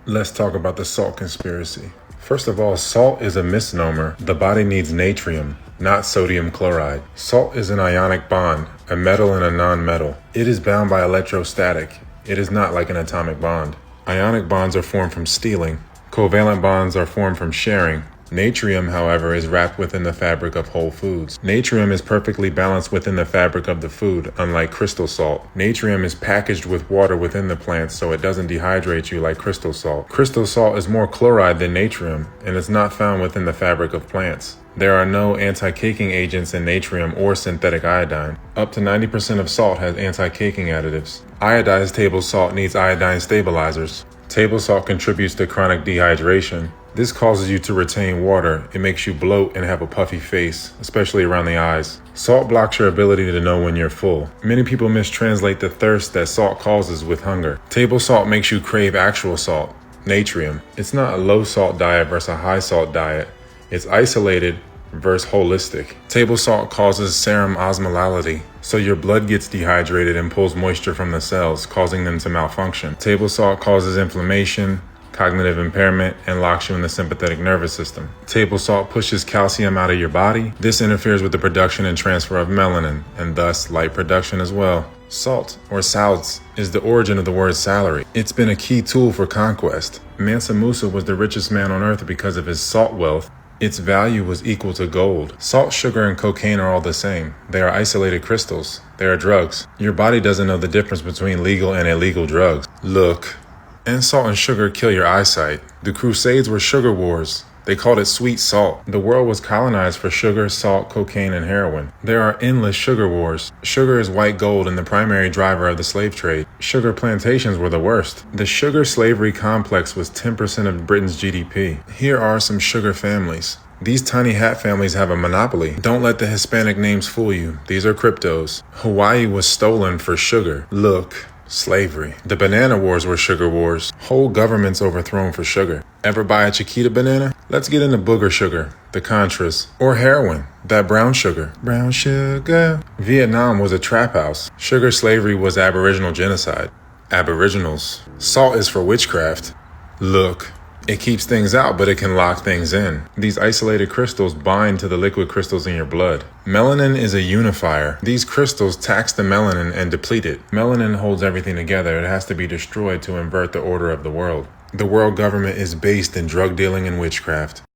Let's talk about the salt conspiracy. First of all, salt is a misnomer. The body needs natrium, not sodium chloride. Salt is an ionic bond, a metal and a non-metal. It is bound by electrostatic. It is not like an atomic bond. Ionic bonds are formed from stealing. Covalent bonds are formed from sharing. Natrium, however, is wrapped within the fabric of whole foods. Natrium is perfectly balanced within the fabric of the food, unlike crystal salt. Natrium is packaged with water within the plant, so it doesn't dehydrate you like crystal salt. Crystal salt is more chloride than natrium, and is not found within the fabric of plants. There are no anti-caking agents in natrium or synthetic iodine. Up to 90% of salt has anti-caking additives. Iodized table salt needs iodine stabilizers. Table salt contributes to chronic dehydration. This causes you to retain water. It makes you bloat and have a puffy face, especially around the eyes. Salt blocks your ability to know when you're full. Many people mistranslate the thirst that salt causes with hunger. Table salt makes you crave actual salt, natrium. It's not a low salt diet versus a high salt diet. It's isolated versus holistic. Table salt causes serum osmolality, so your blood gets dehydrated and pulls moisture from the cells, causing them to malfunction. Table salt causes inflammation, cognitive impairment, and locks you in the sympathetic nervous system. Table salt pushes calcium out of your body. This interferes with the production and transfer of melanin, and thus light production as well. Salt, or salts, is the origin of the word salary. It's been a key tool for conquest. Mansa Musa was the richest man on earth because of his salt wealth. Its value was equal to gold. Salt, sugar, and cocaine are all the same. They are isolated crystals. They are drugs. Your body doesn't know the difference between legal and illegal drugs. Look. And salt and sugar kill your eyesight. The Crusades were sugar wars. They called it sweet salt. The world was colonized for sugar, salt, cocaine, and heroin. There are endless sugar wars. Sugar is white gold and the primary driver of the slave trade. Sugar plantations were the worst. The sugar slavery complex was 10% of Britain's GDP. Here are some sugar families. These tiny hat families have a monopoly. Don't let the Hispanic names fool you. These are cryptos. Hawaii was stolen for sugar. Look. Slavery. The banana wars were sugar wars. Whole governments overthrown for sugar. Ever buy a Chiquita banana? Let's get into booger sugar, the Contras, or heroin, that brown sugar. Brown sugar. Vietnam was a trap house. Sugar slavery was Aboriginal genocide. Aboriginals. Salt is for witchcraft. Look. It keeps things out, but it can lock things in. These isolated crystals bind to the liquid crystals in your blood. Melanin is a unifier. These crystals tax the melanin and deplete it. Melanin holds everything together. It has to be destroyed to invert the order of the world. The world government is based in drug dealing and witchcraft.